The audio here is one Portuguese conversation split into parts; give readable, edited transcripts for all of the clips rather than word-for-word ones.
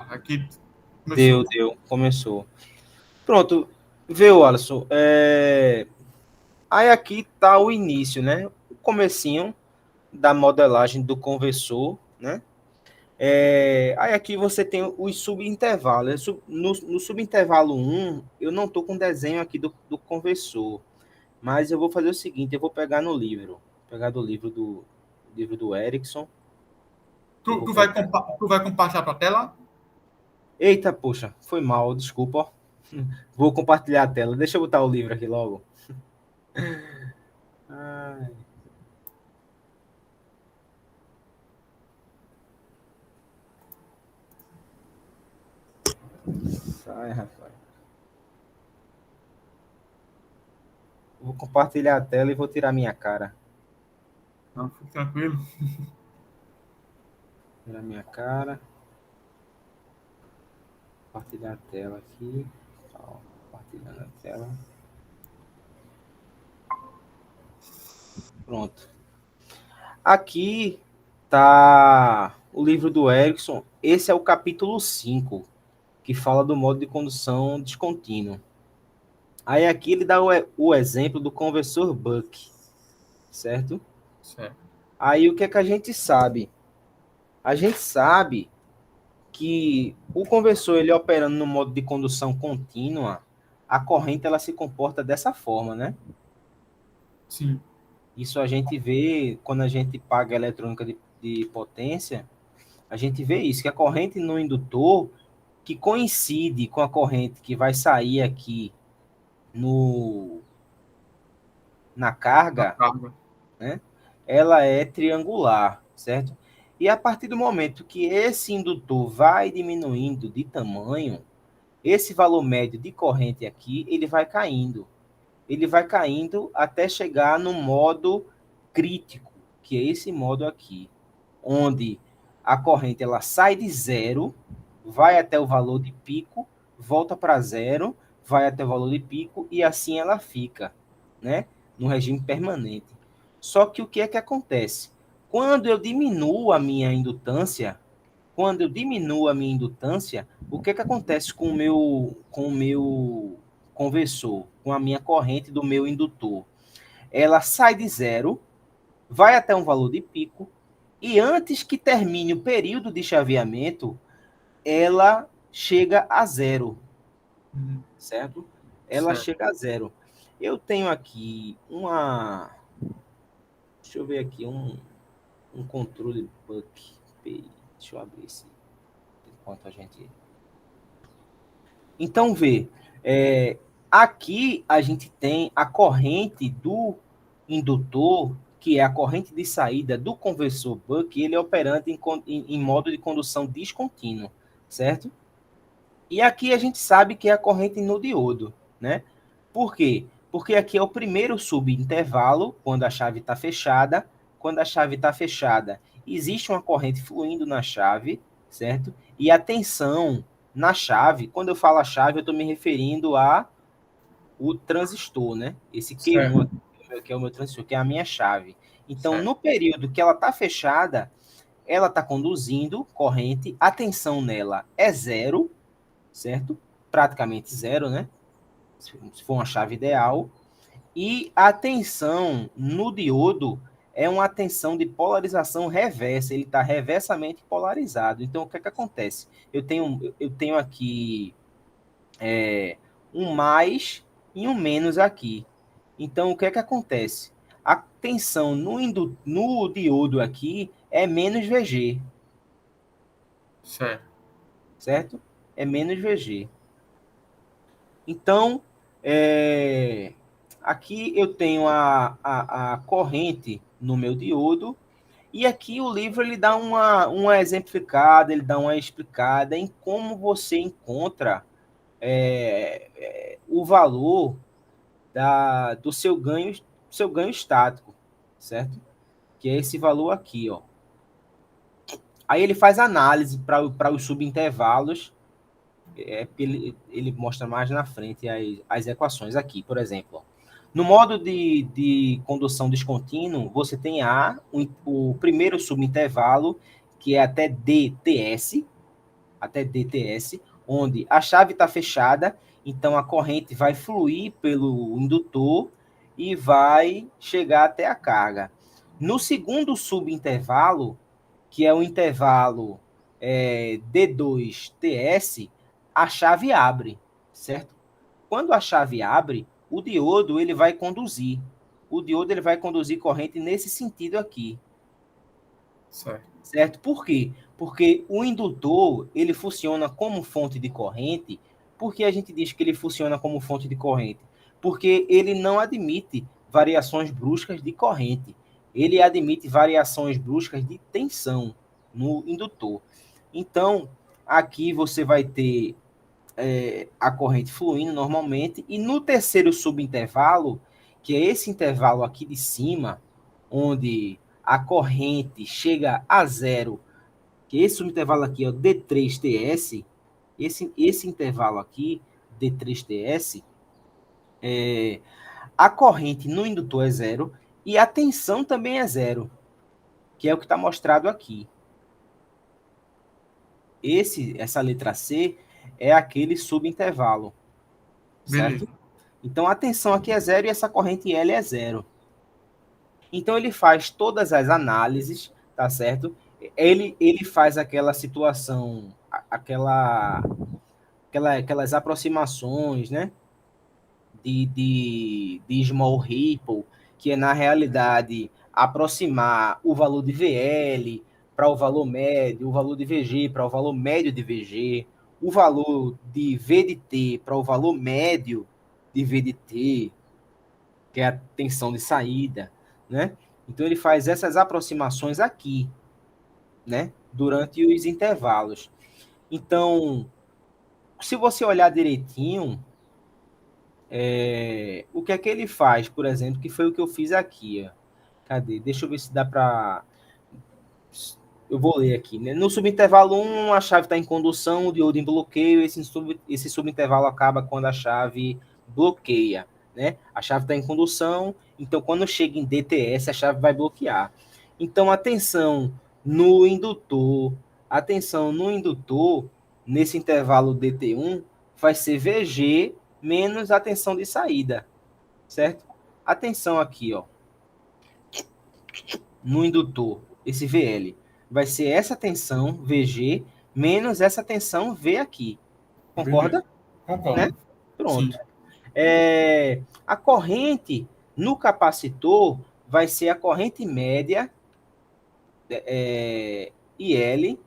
Aqui começou. Deu, começou. Pronto, viu, Alisson? Aí aqui tá o início, né? O comecinho da modelagem do conversor, né? Aí aqui você tem os subintervalos. No subintervalo 1, eu não tô com desenho aqui do conversor, mas eu vou fazer o seguinte, eu vou pegar no livro, pegar do livro do Erickson, Tu, eu vou tu, vai, pegar. tu vai compartilhar para a tela? Eita, poxa, foi mal, desculpa. Vou compartilhar a tela. Deixa eu botar o livro aqui logo. Ai, sai, rapaz. Vou compartilhar a tela e vou tirar minha cara. Não, fique tranquilo. Tirar minha cara. Compartilhar a tela aqui. Ó, compartilhando a tela. Pronto. Aqui tá o livro do Erickson. Esse é o capítulo 5, que fala do modo de condução descontínuo. Aí aqui ele dá o exemplo do conversor Buck, certo? Certo. Aí o que é que a gente sabe? A gente sabe que o conversor, ele operando no modo de condução contínua, a corrente ela se comporta dessa forma, né? Sim. Isso a gente vê quando a gente paga a eletrônica de potência, a gente vê isso, que a corrente no indutor, que coincide com a corrente que vai sair aqui no, na Na carga, carga. né? Ela é triangular, certo? E a partir do momento que esse indutor vai diminuindo de tamanho, esse valor médio de corrente aqui, ele vai caindo. Ele vai caindo até chegar no modo crítico, que é esse modo aqui, onde a corrente ela sai de zero, vai até o valor de pico, volta para zero, vai até o valor de pico e assim ela fica, né? No regime permanente. Só que o que é que acontece? Quando eu diminuo a minha indutância, o que é que acontece com o meu conversor, com a minha corrente do meu indutor? Ela sai de zero, vai até um valor de pico, e antes que termine o período de chaveamento, ela chega a zero, Uhum. certo? Ela Certo. chega a zero. Eu tenho aqui uma. Deixa eu ver aqui, um controle buck. Deixa eu abrir esse. Enquanto a gente. Então, vê. É, aqui a gente tem a corrente do indutor, que é a corrente de saída do conversor buck, ele é operante em modo de condução descontínuo, certo? E aqui a gente sabe que é a corrente no diodo, né? Por quê? Porque aqui é o primeiro subintervalo, quando a chave está fechada. Quando a chave está fechada, existe uma corrente fluindo na chave, certo? E a tensão na chave, quando eu falo a chave, eu estou me referindo a o transistor, né? Esse Q1 Certo. aqui, que é o meu transistor, que é a minha chave. Então, Certo. no período que ela está fechada, ela está conduzindo corrente, a tensão nela é zero, certo? Praticamente zero, né? Se for uma chave ideal. E a tensão no diodo é uma tensão de polarização reversa, ele está reversamente polarizado. Então, o que é que acontece? Eu tenho aqui um mais e um menos aqui. Então, o que é que acontece? A tensão no diodo aqui é menos VG, Certo. certo? É menos VG. Então, é, aqui eu tenho a corrente no meu diodo, e aqui o livro ele dá uma exemplificada, ele dá uma explicada em como você encontra o valor do seu ganho estático, certo? Que é esse valor aqui, ó. Aí ele faz análise para os subintervalos, ele mostra mais na frente as equações aqui, por exemplo. Ó. No modo de condução descontínuo, você tem o primeiro subintervalo, que é até dts, até DTS, onde a chave está fechada, então a corrente vai fluir pelo indutor e vai chegar até a carga. No segundo subintervalo, que é o intervalo D2TS, a chave abre, certo? Quando a chave abre, o diodo ele vai conduzir. O diodo ele vai conduzir corrente nesse sentido aqui, Certo. certo? Por quê? Porque o indutor ele funciona como fonte de corrente. Por que a gente diz que ele funciona como fonte de corrente? Porque ele não admite variações bruscas de corrente. Ele admite variações bruscas de tensão no indutor. Então, aqui você vai ter a corrente fluindo normalmente, e no terceiro subintervalo, que é esse intervalo aqui de cima, onde a corrente chega a zero, que esse subintervalo aqui, ó, D3TS, esse intervalo aqui, D3TS, a corrente no indutor é zero e a tensão também é zero, que é o que está mostrado aqui. Essa letra C é aquele subintervalo, Beleza. certo? Então a tensão aqui é zero e essa corrente L é zero. Então ele faz todas as análises, tá certo? Ele faz aquela situação, aquelas aproximações, né? De small ripple, que é na realidade aproximar o valor de VL para o valor médio, o valor de VG para o valor médio de VG, o valor de V de T para o valor médio de V de T, que é a tensão de saída, né? Então ele faz essas aproximações aqui, né? Durante os intervalos. Então, se você olhar direitinho, o que é que ele faz, por exemplo, que foi o que eu fiz aqui, ó. Cadê? Deixa eu ver se dá para. Eu vou ler aqui, né? No subintervalo 1, a chave está em condução, o diodo em bloqueio. Esse subintervalo acaba quando a chave bloqueia, né? A chave está em condução, então quando chega em DTS, a chave vai bloquear. Então, no indutor, atenção no indutor, nesse intervalo DT1, vai ser VG menos a tensão de saída, certo? Atenção aqui, ó, no indutor, esse VL, vai ser essa tensão VG menos essa tensão V aqui. Beleza. Concorda? Né? Concordo. Sim. Pronto. A corrente no capacitor vai ser a corrente média IL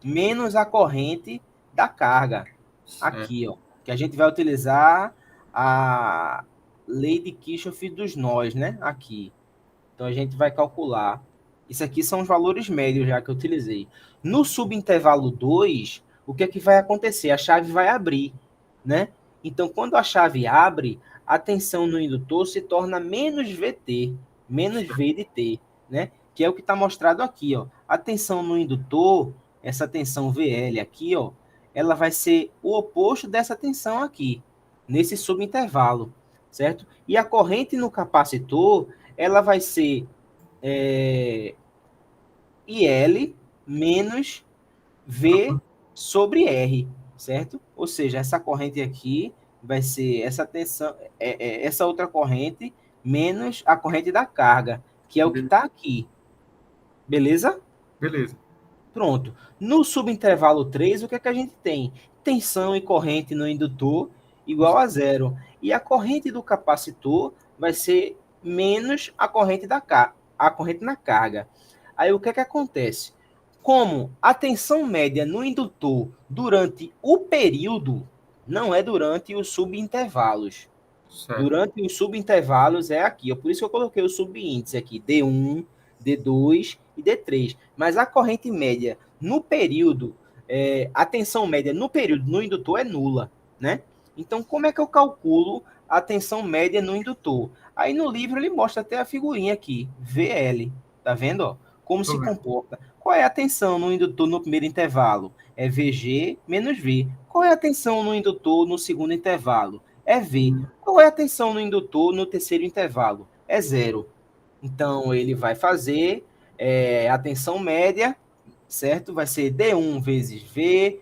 menos a corrente da carga. Certo. Aqui, ó, que a gente vai utilizar a lei de Kirchhoff dos nós, né? Aqui. Então a gente vai calcular. Isso aqui são os valores médios já que eu utilizei. No subintervalo 2, o que é que vai acontecer? A chave vai abrir, né? Então, quando a chave abre, a tensão no indutor se torna menos VT, menos V de T, né? Que é o que está mostrado aqui, ó. A tensão no indutor, essa tensão VL aqui, ó, ela vai ser o oposto dessa tensão aqui, nesse subintervalo, certo? E a corrente no capacitor, ela vai ser IL menos V sobre R, certo? Ou seja, essa corrente aqui vai ser essa tensão, essa outra corrente menos a corrente da carga, que é o que Be- está aqui. Beleza? Beleza. Pronto. No subintervalo 3, o que é que a gente tem? Tensão e corrente no indutor igual a zero. E a corrente do capacitor vai ser menos a corrente na carga. Aí o que é que acontece? Como a tensão média no indutor durante o período não é durante os subintervalos. Certo. Durante os subintervalos é aqui. Por isso que eu coloquei o subíndice aqui, D1, D2 e D3. Mas a corrente média no período, a tensão média no período no indutor é nula, né? Então, como é que eu calculo a tensão média no indutor? Aí no livro ele mostra até a figurinha aqui, VL. Tá vendo? Ó, como Tô se vendo. comporta. Qual é a tensão no indutor no primeiro intervalo? É VG menos V. Qual é a tensão no indutor no segundo intervalo? É V. Qual é a tensão no indutor no terceiro intervalo? É zero. Então, ele vai fazer a tensão média certo? Vai ser D1 vezes VG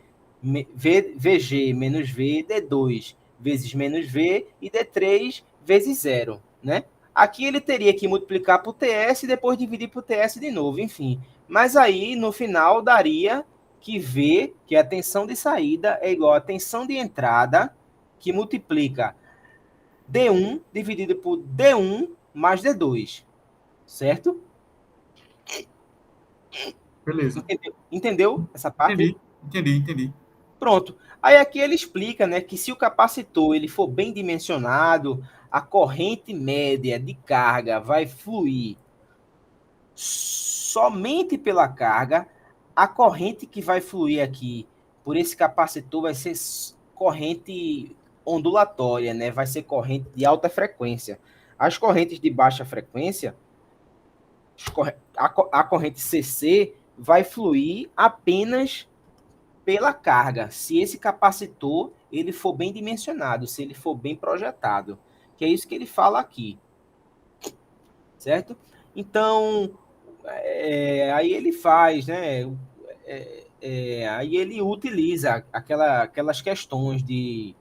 menos V, D2 vezes menos V e D3 vezes zero, né? Aqui ele teria que multiplicar por TS e depois dividir por TS de novo, enfim. Mas aí, no final, daria que V, que é a tensão de saída, é igual a tensão de entrada, que multiplica D1 dividido por D1 mais D2, certo? Beleza. Entendeu essa parte aí? Entendi. Pronto. Aí aqui ele explica, né, que se o capacitor ele for bem dimensionado, a corrente média de carga vai fluir somente pela carga. A corrente que vai fluir aqui por esse capacitor vai ser corrente ondulatória, né? Vai ser corrente de alta frequência. As correntes de baixa frequência, a corrente CC vai fluir apenas pela carga, se esse capacitor ele for bem dimensionado, se ele for bem projetado, que é isso que ele fala aqui, certo? Então, aí ele faz, né? Aí ele utiliza aquelas questões de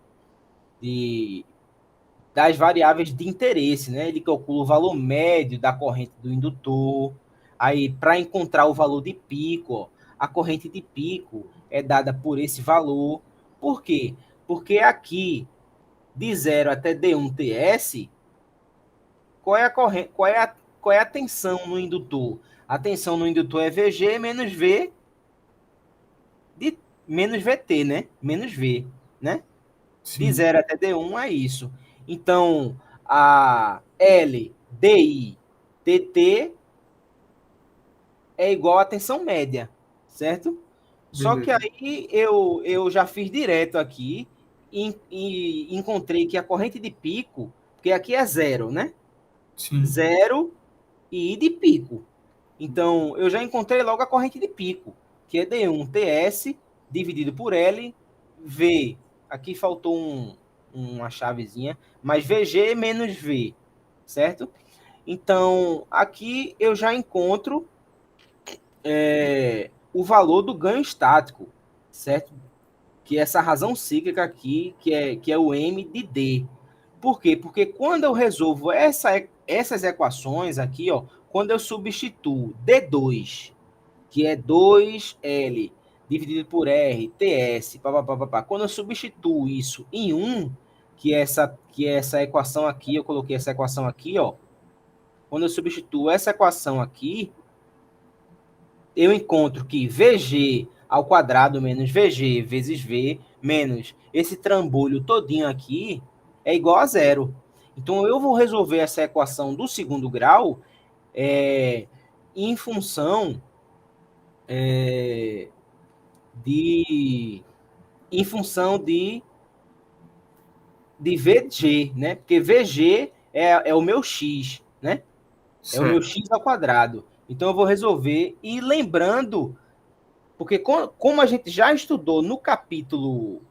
das variáveis de interesse, né? Ele calcula o valor médio da corrente do indutor. Aí, para encontrar o valor de pico, ó, a corrente de pico é dada por esse valor. Por quê? Porque aqui, de 0 até D1TS, qual é a corrente, qual é a tensão no indutor? A tensão no indutor é VG menos V de menos VT, né? Menos V, né? De Sim, 0 até D1 é isso. Então, a L, DI, TT é igual à tensão média, certo? Só que beleza. aí eu já fiz direto aqui e encontrei que a corrente de pico, porque aqui é zero, né? Sim, Zero e I de pico. Então, eu já encontrei logo a corrente de pico, que é D1TS dividido por L, V. Aqui faltou uma chavezinha, mas VG menos V, certo? Então, aqui eu já encontro o valor do ganho estático, certo? Que é essa razão cíclica aqui, que é o M de D. Por quê? Porque quando eu resolvo essas equações aqui, ó, quando eu substituo D2, que é 2L dividido por R, TS, papapá. Quando eu substituo isso em 1, que é essa equação aqui, eu coloquei essa equação aqui, ó. Quando eu substituo essa equação aqui, eu encontro que VG ao quadrado menos VG vezes V menos esse trambolho todinho aqui é igual a zero. Então, eu vou resolver essa equação do segundo grau em função é, de em função de VG, né? Porque VG é o meu X, né? É o meu certo. X ao quadrado. Então eu vou resolver e lembrando, porque como a gente já estudou no capítulo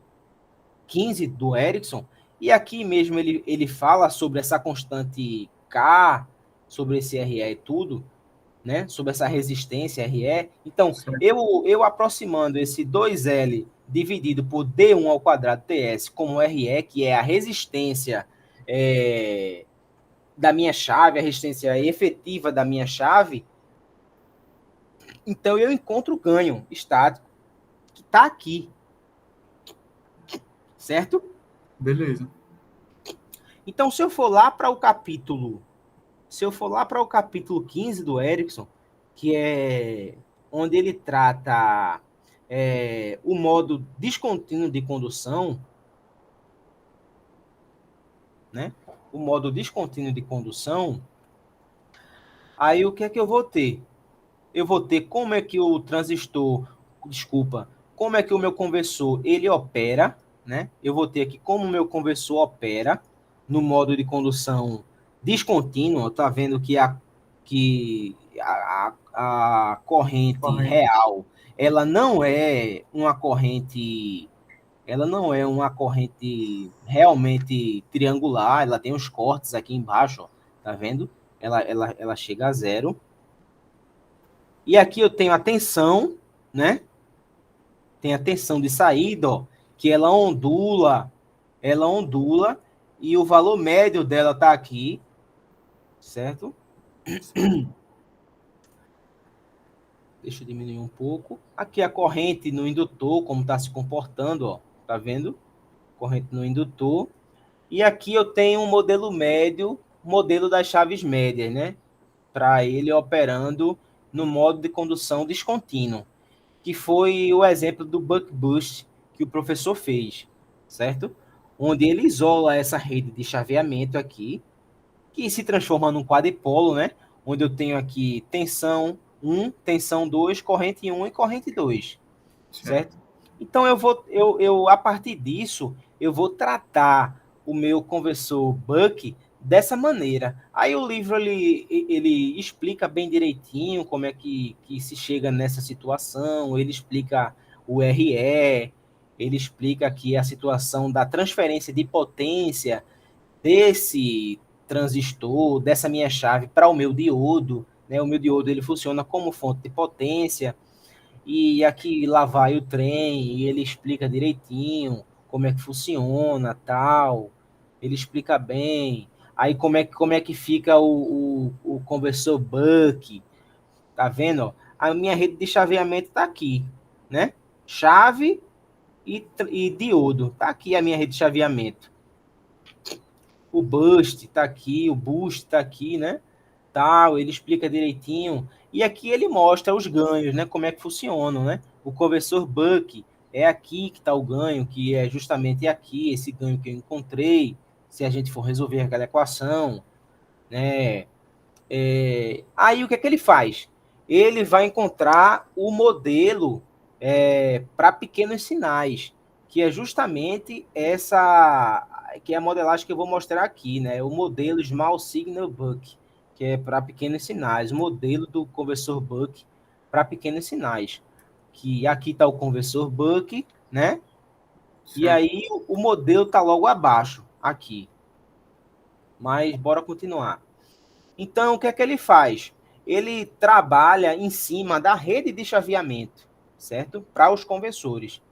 15 do Erickson, e aqui mesmo ele fala sobre essa constante K, sobre esse RE e tudo, né? Sobre essa resistência RE. Então, Certo. eu aproximando esse 2L dividido por D1 ao quadrado TS como RE, que é a resistência da minha chave, a resistência efetiva da minha chave, então eu encontro o ganho estático que está aqui, certo? Beleza. Então, se eu for lá para o capítulo 15 do Erickson, que é onde ele trata o modo descontínuo de condução, né? O modo descontínuo de condução, aí o que é que eu vou ter? Eu vou ter como é que o transistor, desculpa, como é que o meu conversor ele opera, né? Eu vou ter aqui como o meu conversor opera no modo de condução descontínuo. Tá vendo que a corrente Corrente. real ela não é uma corrente realmente triangular, ela tem uns cortes aqui embaixo, ó, tá vendo? Ela chega a zero. E aqui eu tenho a tensão, né? Tem a tensão de saída, ó, que ela ondula, e o valor médio dela está aqui, certo? Certo. Deixa eu diminuir um pouco. Aqui a corrente no indutor, como está se comportando, ó, tá vendo? Corrente no indutor. E aqui eu tenho um modelo médio, modelo das chaves médias, né? Para ele operando no modo de condução descontínuo, que foi o exemplo do buck boost que o professor fez, certo? Onde ele isola essa rede de chaveamento aqui, que se transforma num quadripolo, né? Onde eu tenho aqui tensão 1, tensão 2, corrente 1 e corrente 2, Certo. certo? Então eu a partir disso, eu vou tratar o meu conversor Buck dessa maneira. Aí o livro ele explica bem direitinho como é que se chega nessa situação, ele explica o RE, ele explica aqui a situação da transferência de potência desse transistor, dessa minha chave para o meu diodo, né? O meu diodo ele funciona como fonte de potência. E aqui lá vai o trem, e ele explica direitinho como é que funciona, tal. Ele explica bem. Aí como é que fica o conversor Buck, tá vendo? Ó? A minha rede de chaveamento tá aqui, né? Chave e diodo. Tá aqui a minha rede de chaveamento. O boost tá aqui, o boost tá aqui, né? Tal, ele explica direitinho. E aqui ele mostra os ganhos, né? Como é que funcionam, né? O conversor Buck é aqui que está o ganho, que é justamente aqui, esse ganho que eu encontrei, se a gente for resolver aquela equação, né? Aí o que é que ele faz? Ele vai encontrar o modelo para pequenos sinais, que é justamente essa, que é a modelagem que eu vou mostrar aqui, né? O modelo Small Signal Buck, que é para pequenos sinais, o modelo do conversor Buck para pequenos sinais. Que aqui está o conversor Buck, né? E Certo. aí o modelo está logo abaixo, aqui. Mas bora continuar. Então, o que é que ele faz? Ele trabalha em cima da rede de chaveamento, certo? Para os conversores.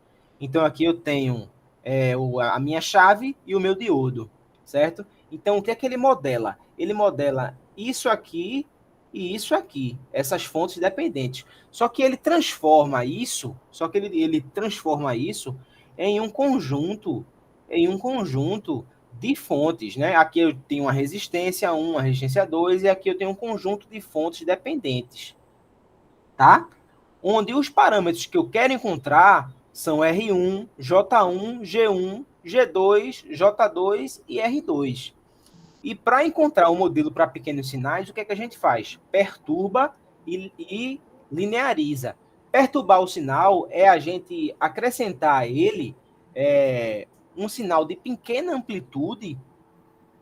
Então, aqui eu tenho a minha chave e o meu diodo, certo? Então, o que é que ele modela? Ele modela isso aqui e isso aqui, essas fontes dependentes. Só que ele transforma isso em um conjunto de fontes, né? Aqui eu tenho uma resistência 1, uma resistência 2, e aqui eu tenho um conjunto de fontes dependentes, tá? Onde os parâmetros que eu quero encontrar são R1, J1, G1, G2, J2 e R2. E para encontrar um modelo para pequenos sinais, o que é que a gente faz? Perturba e lineariza. Perturbar o sinal é a gente acrescentar a ele um sinal de pequena amplitude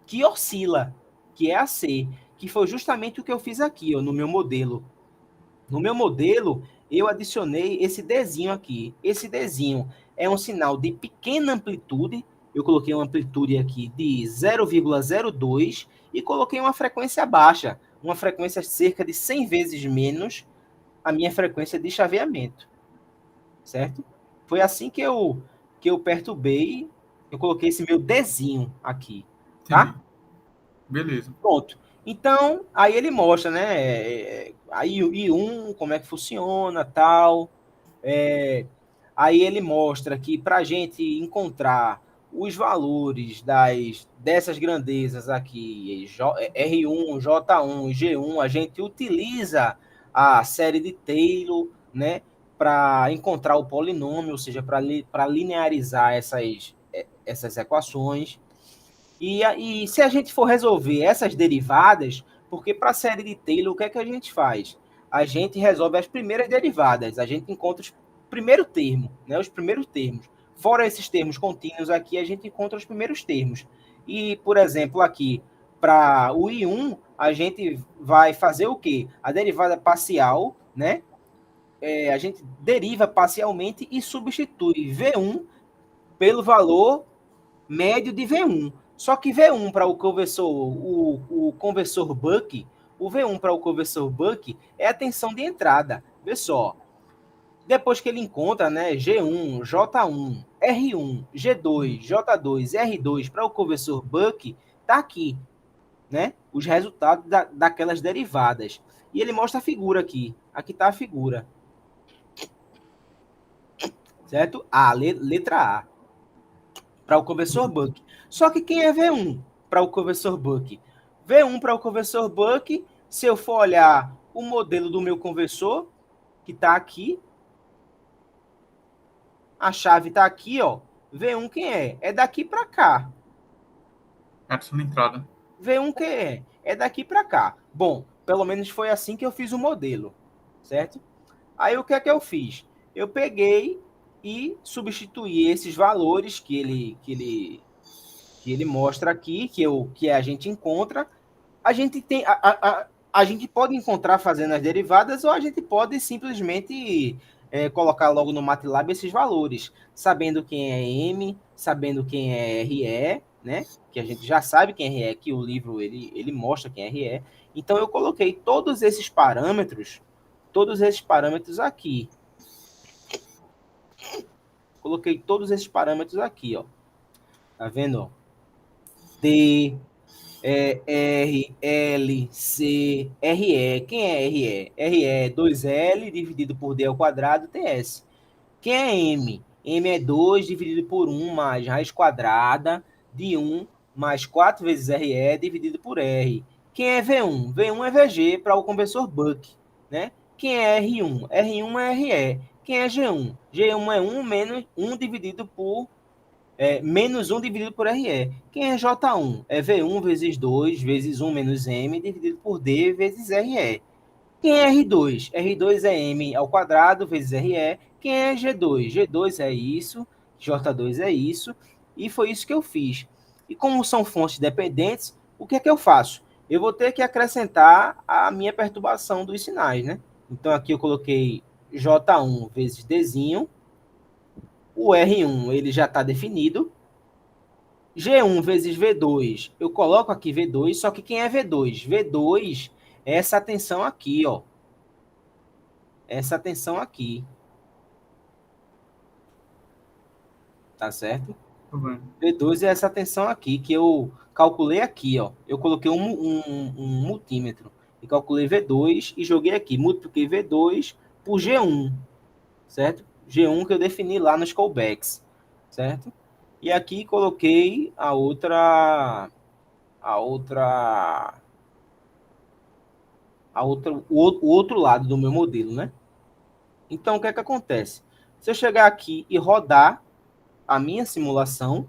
que oscila, que é a C, que foi justamente o que eu fiz aqui, ó, no meu modelo. No meu modelo, eu adicionei esse Dzinho aqui. Esse Dzinho é um sinal de pequena amplitude. Eu coloquei uma amplitude aqui de 0,02 e coloquei uma frequência baixa, uma frequência cerca de 100 vezes menos a minha frequência de chaveamento, certo? Foi assim que eu perturbei, eu coloquei esse meu Dzinho aqui, tá? Entendi. Beleza. Pronto. Então, aí ele mostra, né? Aí o I1, como é que funciona, tal. É, aí ele mostra que para a gente encontrar os valores dessas grandezas aqui, R1, J1 e G1, a gente utiliza a série de Taylor, né? Para encontrar o polinômio, ou seja, para linearizar essas equações. E se a gente for resolver essas derivadas, porque para a série de Taylor, o que é que a gente faz? A gente resolve as primeiras derivadas, a gente encontra os primeiro termo, né, os primeiros termos. Fora esses termos contínuos aqui, a gente encontra os primeiros termos. E, por exemplo, aqui, para o I1, a gente vai fazer o quê? A derivada parcial, né? A gente deriva parcialmente e substitui V1 pelo valor médio de V1. Só que V1 para o conversor Buck, o V1 para o conversor Buck é a tensão de entrada. Vê só, Depois que ele encontra, né, G1, J1, R1, G2, J2, R2 para o conversor Buck, tá aqui, né? Os resultados daquelas derivadas. E ele mostra a figura aqui. Aqui está a figura. Certo? Letra A. Para o conversor Buck. Só que quem é V1 para o conversor Buck? V1 para o conversor Buck, se eu for olhar o modelo do meu conversor, que está aqui, a chave está aqui, ó. V1 quem é? É daqui para cá. Essa entrada. V1 quem é? É daqui para cá. Bom, pelo menos foi assim que eu fiz o modelo, certo? Aí o que é que eu fiz? Eu peguei e substituí esses valores que ele mostra aqui, que a gente encontra. A gente tem a gente pode encontrar fazendo as derivadas ou a gente pode simplesmente colocar logo no MATLAB esses valores, sabendo quem é M, sabendo quem é RE, né? Que a gente já sabe quem é RE, que o livro ele mostra quem é RE. Então eu coloquei todos esses parâmetros aqui. Coloquei todos esses parâmetros aqui, ó. Tá vendo? D, R, L, C, RE. Quem é RE? RE é 2L dividido por D ao quadrado, TS. Quem é M? M é 2 dividido por 1 mais raiz quadrada de 1 mais 4 vezes RE dividido por R. Quem é V1? V1 é VG para o conversor Buck, né? Quem é R1? R1 é RE. Quem é G1? G1 é 1 menos 1 dividido por menos 1 dividido por RE. Quem é J1? É V1 vezes 2 vezes 1 menos M dividido por D vezes RE. Quem é R2? R2 é M ao quadrado vezes RE. Quem é G2? G2 é isso, J2 é isso, e foi isso que eu fiz. E como são fontes dependentes, o que é que eu faço? Eu vou ter que acrescentar a minha perturbação dos sinais, né? Então aqui eu coloquei J1 vezes Dzinho, o R1 ele já está definido, G1 vezes V2, eu coloco aqui V2, só que quem é V2? V2 é essa tensão aqui, ó. Essa tensão aqui, tá certo? Tudo bem. V2 é essa tensão aqui, que eu calculei aqui, ó. Eu coloquei um multímetro e calculei V2 e joguei aqui. Multipliquei V2 por G1, certo? G1 que eu defini lá nos callbacks, certo? E aqui coloquei a outra o outro lado do meu modelo, né? Então, o que é que acontece? Se eu chegar aqui e rodar a minha simulação,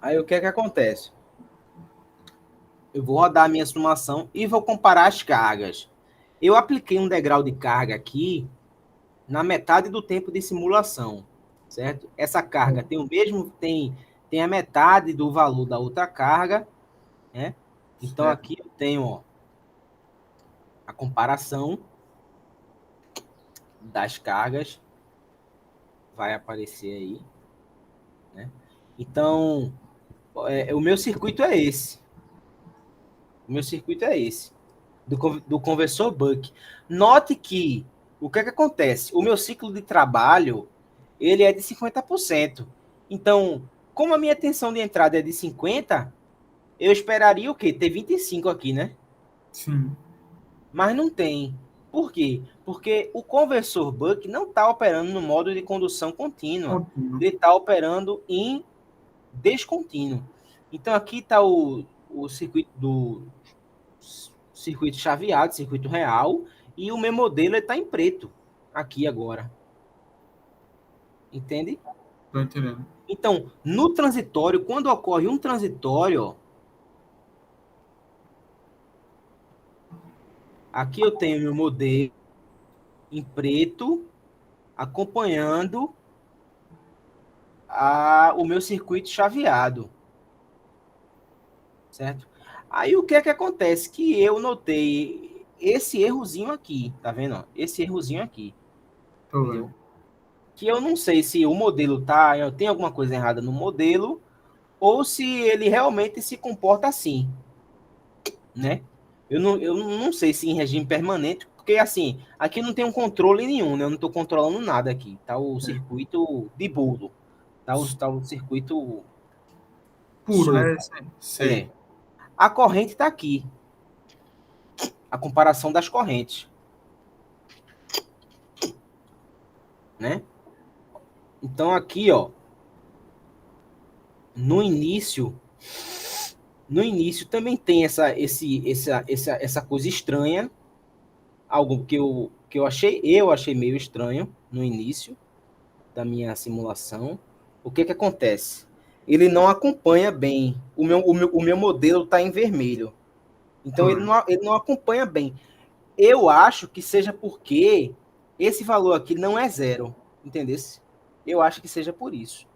aí o que é que acontece? Eu vou rodar a minha simulação e vou comparar as cargas. Eu apliquei um degrau de carga aqui na metade do tempo de simulação, certo? Essa carga tem o mesmo, tem a metade do valor da outra carga, né? Então Certo. aqui eu tenho, ó, a comparação das cargas, vai aparecer aí, né? Então, o meu circuito é esse. O meu circuito é esse, do conversor Buck. Note que, o que é que acontece? O meu ciclo de trabalho, ele é de 50%. Então, como a minha tensão de entrada é de 50, eu esperaria o quê? Ter 25 aqui, né? Sim. Mas não tem. Por quê? Porque o conversor Buck não está operando no modo de condução contínua. Contínuo. Ele está operando em descontínuo. Então aqui está o circuito do circuito chaveado, circuito real, e o meu modelo está em preto aqui agora. Entende? Tô entendendo. Então, no transitório, quando ocorre um transitório, ó, aqui eu tenho meu modelo em preto, acompanhando o meu circuito chaveado, certo? Aí o que é que acontece? Que eu notei esse errozinho aqui, tá vendo? Ó? Esse errozinho aqui, Tô entendeu? vendo. Que eu não sei se o modelo tem alguma coisa errada no modelo ou se ele realmente se comporta assim, né? Eu não sei se em regime permanente, porque assim, aqui não tem um controle nenhum, né? Eu não estou controlando nada aqui. Tá o É. circuito de bolo, tá o circuito Puro, solto. né? Sei. É. A corrente está aqui, a comparação das correntes, né? Então aqui, ó, no início, no início também tem essa coisa estranha, algo que eu achei meio estranho no início da minha simulação. O que que acontece? Ele não acompanha bem. O meu modelo está em vermelho. Então Tô ele vendo. não, ele não acompanha bem. Eu acho que seja porque esse valor aqui não é zero. Entendeu? Eu acho que seja por isso.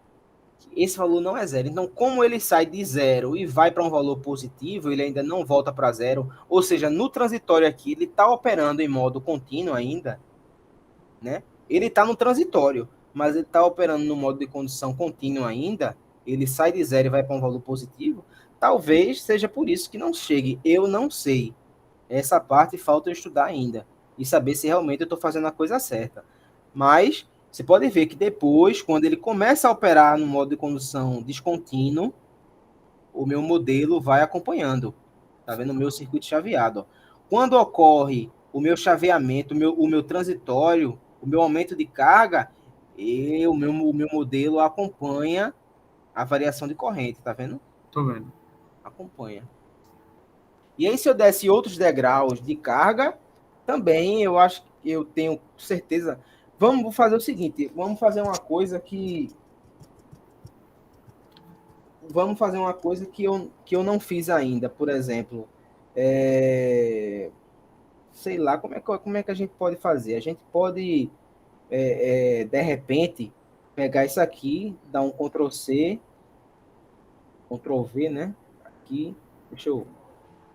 Esse valor não é zero. Então, como ele sai de zero e vai para um valor positivo, ele ainda não volta para zero. Ou seja, no transitório aqui, ele está operando em modo contínuo ainda, né? Ele está no transitório, mas ele está operando no modo de condição contínua ainda. Ele sai de zero e vai para um valor positivo. Talvez seja por isso que não chegue. Eu não sei. Essa parte falta eu estudar ainda e saber se realmente eu estou fazendo a coisa certa. Mas você pode ver que depois, quando ele começa a operar no modo de condução descontínuo, o meu modelo vai acompanhando. Tá vendo o meu circuito chaveado? Ó. Quando ocorre o meu chaveamento, o meu transitório, o meu aumento de carga, o meu modelo acompanha a variação de corrente, tá vendo? Tô vendo. Acompanha. E aí, se eu desse outros degraus de carga, também eu acho que eu tenho certeza. Vamos fazer o seguinte: vamos fazer uma coisa que. Vamos fazer uma coisa que eu não fiz ainda. Por exemplo, sei lá, como é que a gente pode fazer? A gente pode, de repente, pegar isso aqui, dar um Ctrl C, Ctrl V, né? Aqui. Deixa eu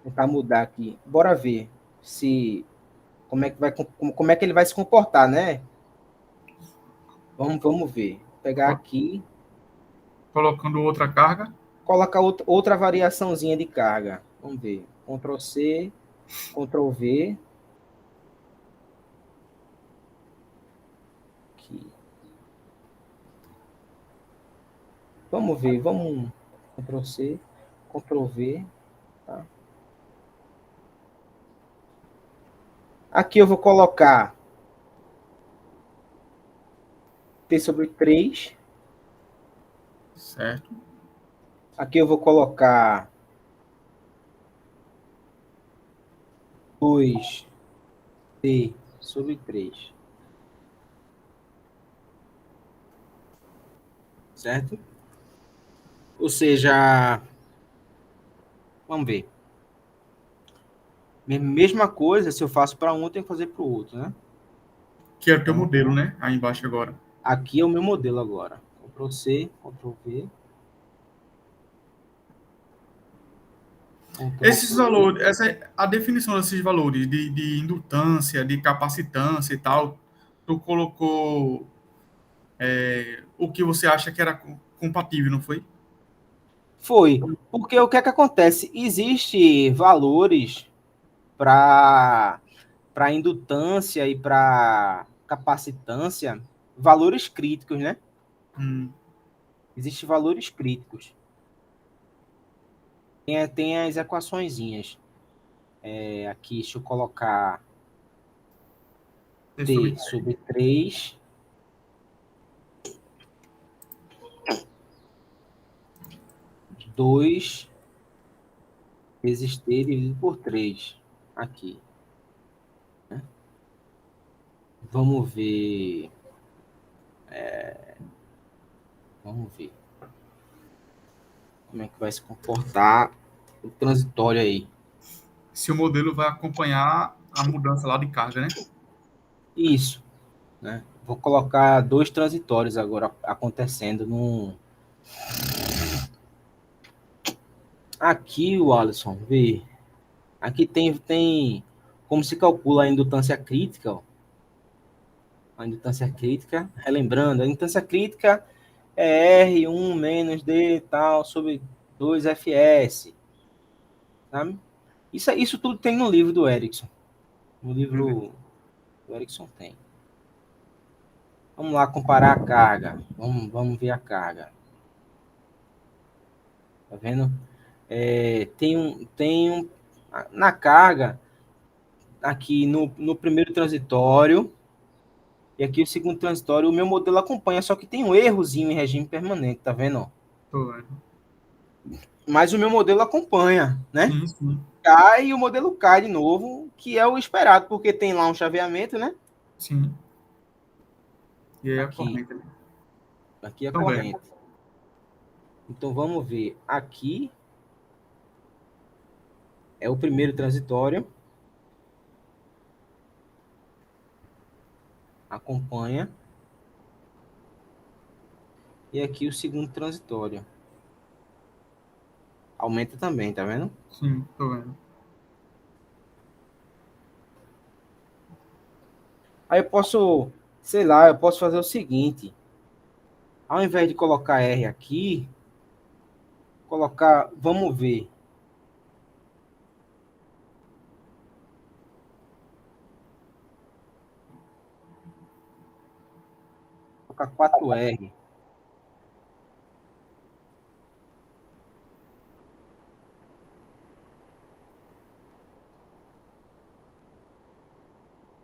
tentar mudar aqui. Bora ver se como é que ele vai se comportar, né? Vamos ver. Vou pegar Co- aqui, Colocando outra carga. colocar outra variaçãozinha de carga. Vamos ver. Ctrl C, Ctrl V. Aqui. Vamos ver. Vamos. Ctrl C, Ctrl V. Tá? Aqui eu vou colocar T sobre 3. Certo. Aqui eu vou colocar 2T sobre 3. Certo? Ou seja, vamos ver. Mesma coisa, se eu faço para um, eu tenho que fazer para o outro, né? Que é o teu Então, modelo, né? Aí embaixo agora. aqui é o meu modelo agora. Ctrl C, Ctrl V, Ctrl Esses C. valores, a definição desses valores de indutância, de capacitância e tal, tu colocou o que você acha que era compatível, não foi? Foi. Porque o que é que acontece? Existem valores para indutância e para capacitância, valores críticos, né? Hum, Existem valores críticos. Tem as equaçõezinhas. Aqui, deixa eu colocar é sobre T sobre 3, 2 vezes T dividido por 3. Aqui. Vamos ver. Vamos ver como é que vai se comportar o transitório aí. se o modelo vai acompanhar a mudança lá de carga, né? Isso, né? Vou colocar 2 transitórios agora acontecendo no. Aqui, o Alisson, vê. Aqui tem como se calcula a indutância crítica, ó. A indutância crítica, relembrando, a indutância crítica é R1 menos D tal sobre 2FS, sabe? Isso tudo tem no livro do Erickson. No Beleza. livro do Erickson tem. Vamos lá comparar a carga. Vamos ver a carga. Tá vendo? Na carga, aqui no primeiro transitório, e aqui o segundo transitório, o meu modelo acompanha, só que tem um errozinho em regime permanente, tá vendo? Tô vendo. Mas o meu modelo acompanha, né? Sim, sim. Cai e o modelo cai de novo, que é o esperado, porque tem lá um chaveamento, né? Sim. E aí a Aqui, corrente ali. aqui é a Tô vendo. corrente. Então vamos ver. Aqui é o primeiro transitório, acompanha. E aqui o segundo transitório. Aumenta também, tá vendo? Sim, tô vendo. Aí eu posso, sei lá, eu posso fazer o seguinte. Ao invés de colocar R aqui, colocar, vamos ver, colocar 4R.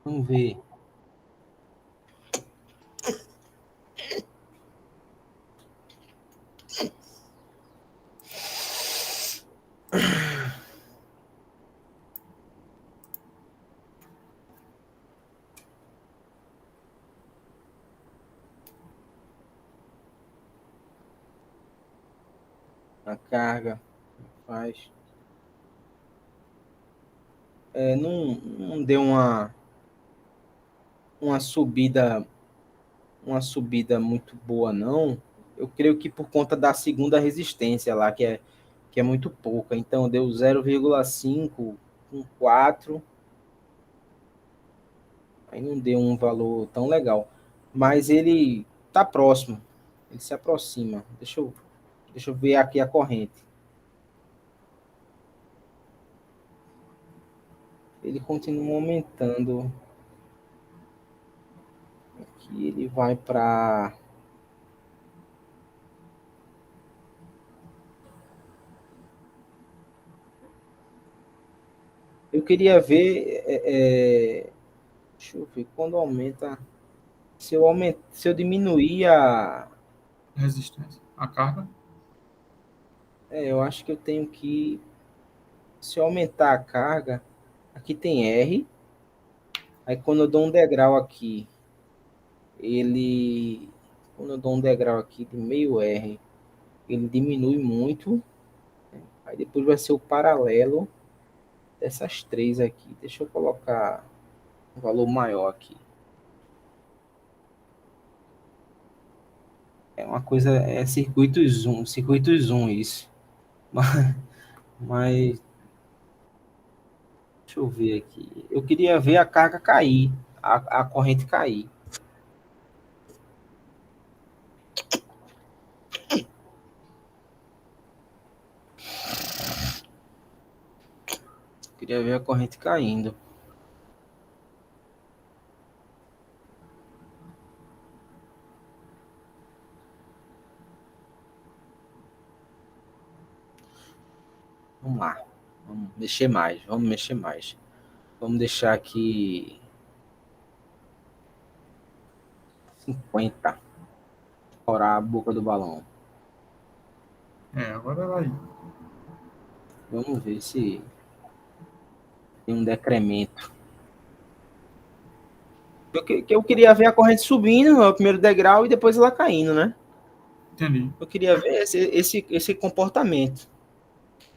Vamos ver. A carga faz. Não deu uma subida, uma subida muito boa, não. Eu creio que por conta da segunda resistência lá, que é muito pouca. Então deu 0,5 com 4. Aí não deu um valor tão legal. Mas ele tá próximo. Ele se aproxima. Deixa eu ver aqui a corrente. Ele continua aumentando. Aqui ele vai para. Eu queria ver. Deixa eu ver quando aumenta. Se eu diminuir a. Resistência. A carga. Eu acho que eu tenho que. Se eu aumentar a carga. Aqui tem R. Aí quando eu dou um degrau aqui. Ele. Quando eu dou um degrau aqui de meio R. Ele diminui muito. Aí depois vai ser o paralelo dessas três aqui. Deixa eu colocar um valor maior aqui. É uma coisa, é circuito zoom isso. Mas deixa eu ver aqui. Eu queria ver a carga cair, a corrente cair. Queria ver a corrente caindo. Vamos lá. Vamos mexer mais, vamos mexer mais. Vamos deixar aqui 50. Estourar a boca do balão. Agora vai. Vamos ver se tem um decremento. Eu queria ver a corrente subindo, o primeiro degrau, e depois ela caindo, né? Entendi. Eu queria ver esse comportamento.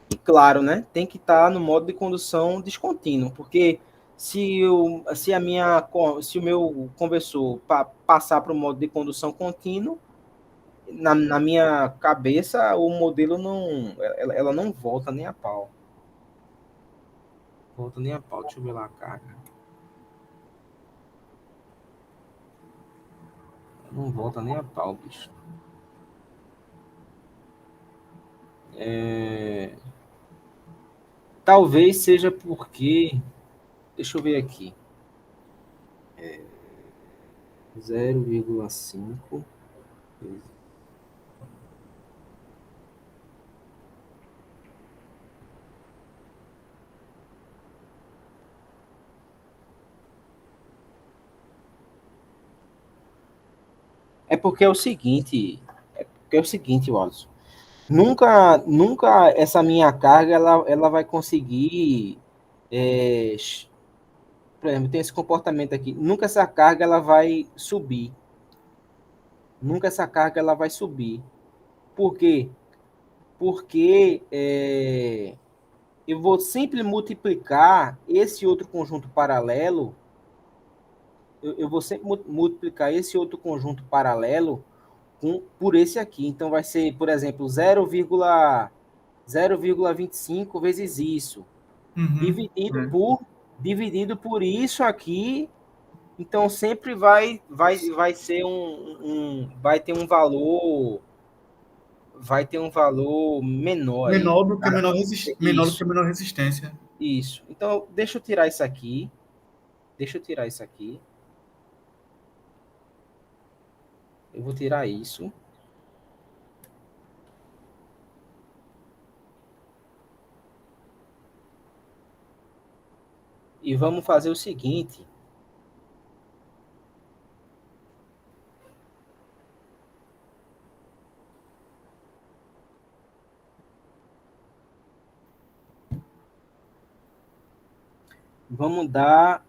E claro, né? Tem que estar no modo de condução descontínuo, porque Se o meu conversor passar para o modo de condução contínuo, na minha cabeça, o modelo não, ela não volta nem a pau. Volta nem a pau. Deixa eu ver lá a carga. Não volta nem a pau, bicho. Talvez seja porque. Deixa eu ver aqui. 0,5. É porque é o seguinte. Wallace. Nunca essa minha carga ela vai conseguir. é, por exemplo, tem esse comportamento aqui. Nunca essa carga ela vai subir. Nunca essa carga ela vai subir. Por quê? Porque eu vou sempre multiplicar esse outro conjunto paralelo. Eu vou sempre multiplicar esse outro conjunto paralelo por esse aqui. Então vai ser, por exemplo, 0,25 vezes isso, Uhum. dividido É. por isso aqui. Então sempre vai ser vai ter um valor menor aí. Menor do que Isso, a menor resistência. isso. Então deixa eu tirar isso aqui. Deixa eu tirar isso aqui. Eu vou tirar isso. E vamos fazer o seguinte. Vamos dar.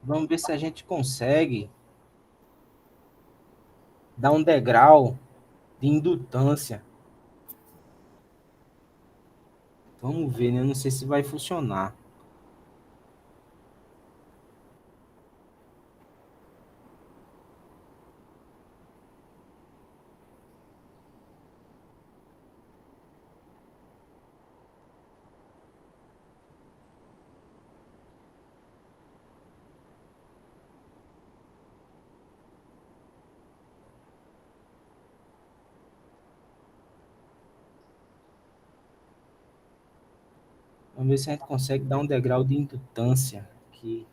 Vamos ver se a gente consegue dar um degrau de indutância. Vamos ver, né? Não sei se vai funcionar. Vamos ver se a gente consegue dar um degrau de indutância aqui.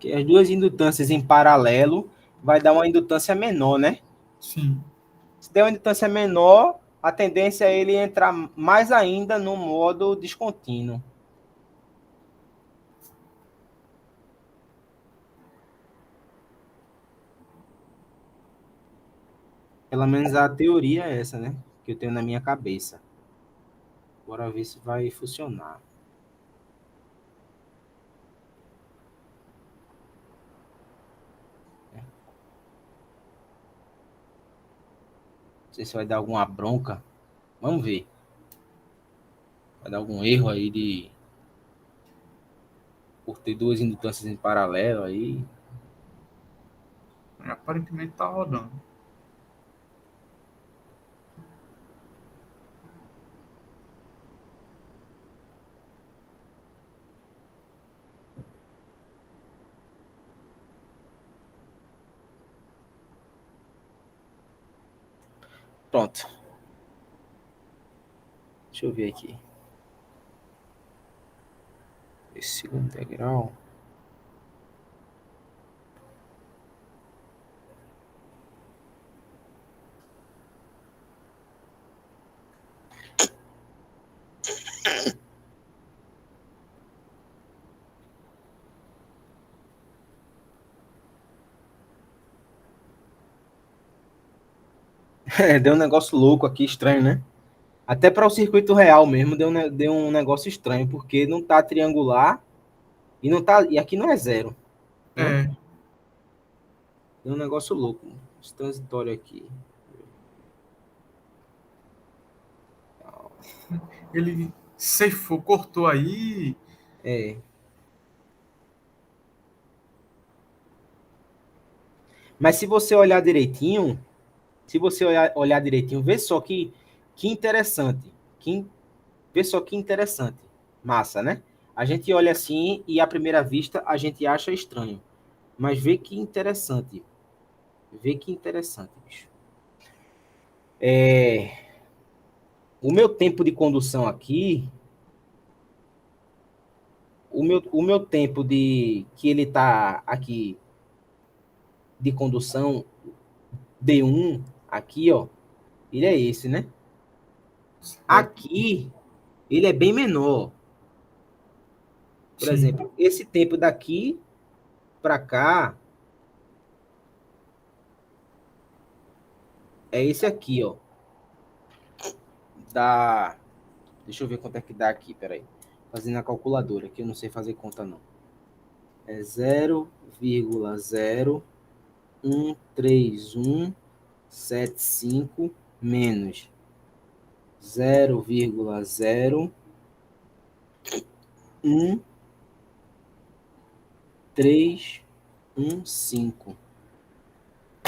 Que as duas indutâncias em paralelo vai dar uma indutância menor, né? Sim. Se der uma indutância menor, a tendência é ele entrar mais ainda no modo descontínuo. Pelo menos a teoria é essa, né? Que eu tenho na minha cabeça. Bora ver se vai funcionar. Não sei se vai dar alguma bronca. Vamos ver. Vai dar algum erro aí por ter duas indutâncias em paralelo aí. Aparentemente tá rodando. Pronto. Deixa eu ver aqui. Esse segundo integral. Deu um negócio louco aqui, estranho, né? Até para o circuito real mesmo deu um negócio estranho, porque não tá triangular e não tá, e aqui não é zero, né? É, Deu um negócio louco. Esse transitório aqui. ele ceifou, cortou aí. É. Mas se você olhar direitinho, olhar direitinho, vê só que interessante. Vê só que interessante. Massa, né? A gente olha assim e à primeira vista a gente acha estranho. Mas vê que interessante. Vê que interessante, bicho. O meu tempo de condução aqui, o meu tempo de que ele tá aqui de condução D1 aqui, ó, ele é esse, né? Certo. Aqui ele é bem menor. Por Sim. exemplo, esse tempo daqui para cá é esse aqui, ó. Dá, deixa eu ver quanto é que dá aqui, peraí. Fazendo a calculadora, que eu não sei fazer conta não. É 0,013175 menos 0,011315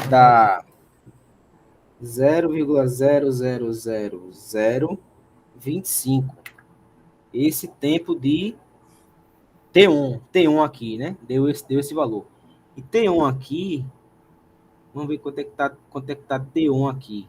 dá 0,00025. Esse tempo de T1 aqui, né? Deu esse valor. E T1 aqui, vamos ver quanto é que tá T1 aqui.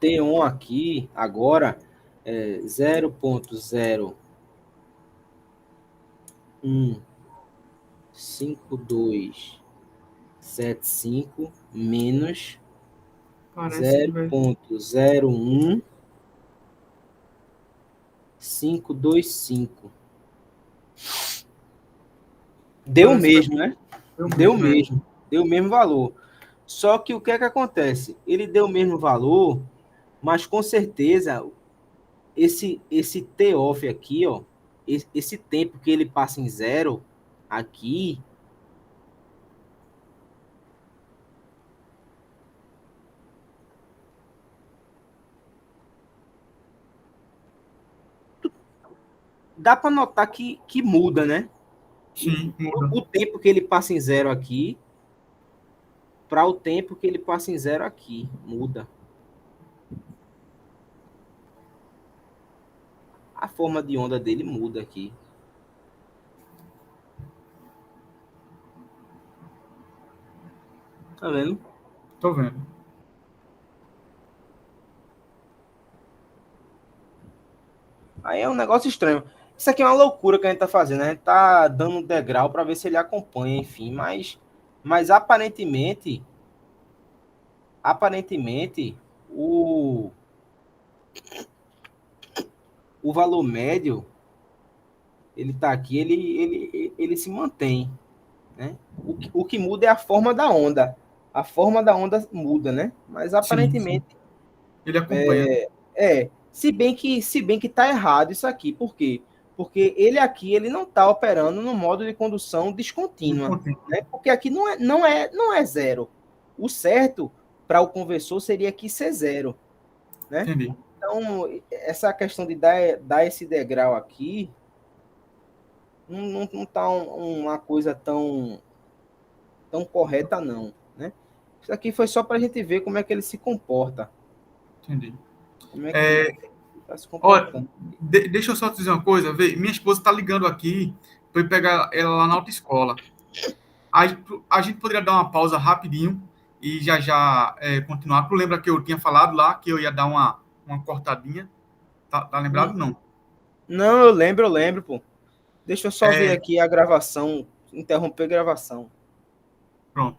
T1 aqui, agora, é 0,015275 menos Parece que vai. 0,01525. Deu Parece que vai. mesmo, né? Eu Deu mesmo, é. mesmo. Deu o mesmo valor. Só que o que é que acontece? Ele deu o mesmo valor, mas com certeza esse T-off aqui, ó, esse tempo que ele passa em zero aqui, dá para notar que muda, né? Sim, muda. O tempo que ele passa em zero aqui para o tempo que ele passa em zero aqui, muda. A forma de onda dele muda aqui. Tá vendo? Tô vendo. Aí é um negócio estranho. Isso aqui é uma loucura que a gente tá fazendo. A gente tá dando um degrau para ver se ele acompanha, enfim. Mas aparentemente, o valor médio, ele tá aqui, ele se mantém, né? O que muda é a forma da onda. A forma da onda muda, né? Mas Sim, sim. aparentemente Ele acompanha. se bem que tá errado isso aqui. Por quê? Porque ele aqui ele não está operando no modo de condução descontínua, Descontente. né? Porque aqui não é zero. O certo para o conversor seria aqui ser zero, né? Entendi. Então, essa questão de dar esse degrau aqui não tá uma coisa tão correta, não, né? Isso aqui foi só para a gente ver como é que ele se comporta, Entendi. como é que É, está se olha, comportando. deixa eu só te dizer uma coisa. Vê, minha esposa tá ligando aqui para eu pegar ela lá na autoescola. A gente poderia dar uma pausa rapidinho e já já continuar. Tu lembra que eu tinha falado lá que eu ia dar uma cortadinha? Tá lembrado? Não. Não, eu lembro, pô. Deixa eu só ver É, aqui a gravação, interromper a gravação. pronto.